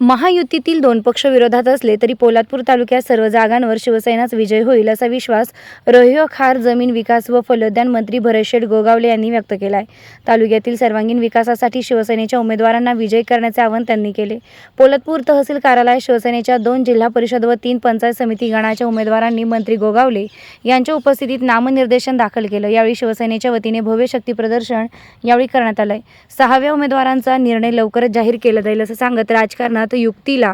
महायुतीतील दोन पक्ष विरोधात असले तरी पोलादपूर तालुक्यात सर्व जागांवर शिवसेनाच विजय होईल असा विश्वास रोहियो खार जमीन विकास व फलोद्यान मंत्री भरतशेठ गोगावले यांनी व्यक्त केला आहे। तालुक्यातील सर्वांगीण विकासासाठी शिवसेनेच्या उमेदवारांना विजयी करण्याचे आवाहन त्यांनी केले। पोलादपूर तहसील कार्यालयात शिवसेनेच्या 2 जिल्हा परिषद व 3 पंचायत समिती गणाच्या उमेदवारांनी मंत्री गोगावले यांच्या उपस्थितीत नामनिर्देशन दाखल केलं। यावेळी शिवसेनेच्या वतीने भव्य शक्ती प्रदर्शन यावेळी करण्यात आले। 6व्या उमेदवारांचा निर्णय लवकरच जाहीर केला जाईल असं सांगत राजकारणात युक्तीला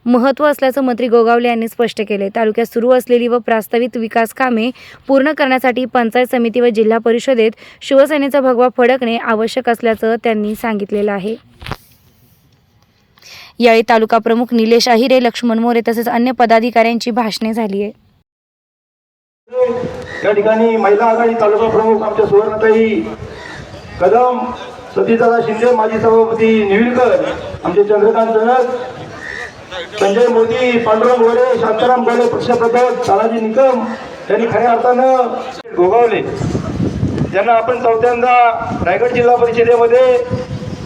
महत्त्व असल्याचं मंत्री गोगावले यांनी स्पष्ट केले। तालुक्यात सुरू असलेली व प्रस्तावित विकास कामे पूर्ण करण्यासाठी पंचायत समिती व जिल्हा परिषदेत शिवसेनेचा भगवा फडकणे आवश्यक असल्याचं त्यांनी सांगितलेलं आहे। यावेळी तालुका प्रमुख निलेश अहिरे, लक्ष्मण मोरे तसेच अन्य पदाधिकाऱ्यांची भाषणे झाली आहे। या ठिकाणी महिला आघाडी तालुका प्रमुख आमच्या सुवर्णताई कदम, सतीदादा शिंदे, माजी सभापती निविलकर, आमचे चंद्रकांत जनक, संजय मोदी, पांडुरंग गोरे, शांताराम गोरे, पक्षप्रधान तानाजी निकम यांनी खऱ्या अर्थानं गोगावले ज्यांना आपण चौथ्यांदा रायगड जिल्हा परिषदेमध्ये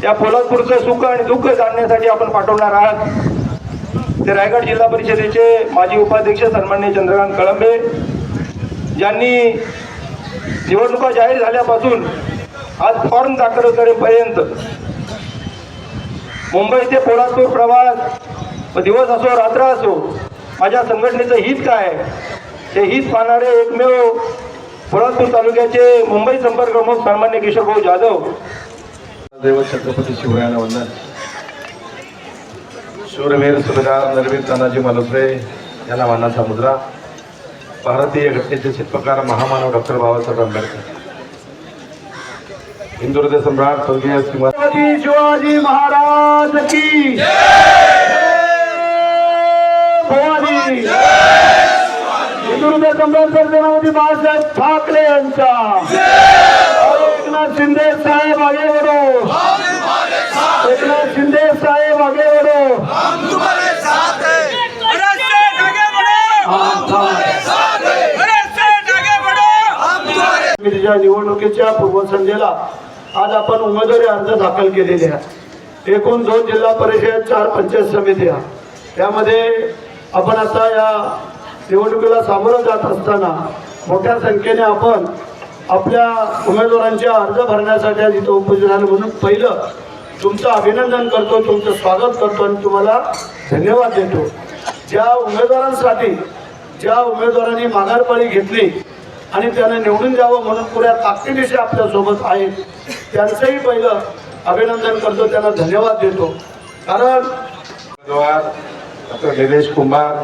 या पोलादपूरचं सुख आणि दुःख जाणण्यासाठी आपण पाठवणार आहात। ते रायगड जिल्हा परिषदेचे माजी उपाध्यक्ष सन्माननीय चंद्रकांत कळंबे ज्यांनी निवडणुका जाहीर झाल्यापासून आज फॉर्म दाखल करेपर्यंत मुंबई ते पोलादपूर प्रवास दिवस असो रात्र असो माझ्या संघटनेचं हित काय ते हित पाहणारे एकमेव पोलादपूर तालुक्याचे मुंबई संपर्क प्रमुख सन्माननीय किशोरभाऊ जाधव। देव छत्रपती शिवरायांना वंदन। शूरवीर सुभेदार नरवीर तानाजी मालुसरे यांना मानाचा मुद्रा। भारतीय घटनेचे शिल्पकार महामानव डॉक्टर बाबासाहेब आंबेडकर। हिंदू हृदय सम्राट स्वर्गीय शिवाजी महाराज की जय। हिंदू हृदय सम्राट सेनापती बाळासाहेब ठाकरे यांचा एकनाथ शिंदे साहेब आगे बढ़ो, एकनाथ शिंदे साहेब आगे बढ़ो, हम तुम्हारे साथ हैं, निवडणुकीच्या पूर्वसंध्येला आज आपण उमेदवारी अर्ज दाखल केलेले आहेत। एकूण 2 जिल्हा परिषद, 4 पंचायत समित्या, त्यामध्ये आपण आता या निवडणुकीला सामोरं जात असताना मोठ्या संख्येने आपण आपल्या उमेदवारांचे अर्ज भरण्यासाठी इथं उपस्थित झाले म्हणून पहिलं तुमचं अभिनंदन करतो, तुमचं स्वागत करतो आणि तुम्हाला धन्यवाद देतो। ज्या उमेदवारांसाठी ज्या उमेदवारांनी माघारपाळी घेतली आणि त्यांना निवडून द्यावं म्हणून पुऱ्या ताकदीनिशी आपल्यासोबत आहेत त्यांचंही पहिलं अभिनंदन करतो, त्यांना धन्यवाद देतो। कारण उमेदवार डॉक्टर निलेश कुमार,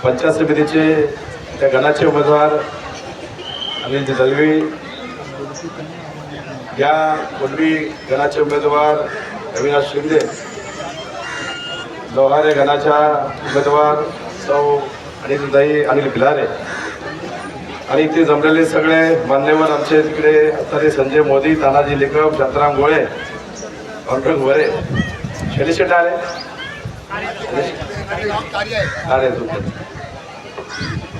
पंचायत समितीचे त्या गणाचे उमेदवार अनिल दलवी, या कोलवी गणाचे उमेदवार अविनाश शिंदे, लोहारे गणाच्या उमेदवार सौ अनिल भिलारे आणि इथे जमलेले सगळे मान्यवर आमचे तिकडे असणारे संजय मोदी, तानाजी निकम, शांताराम गोळे, पांडुरंग गोरे, शैलेश आले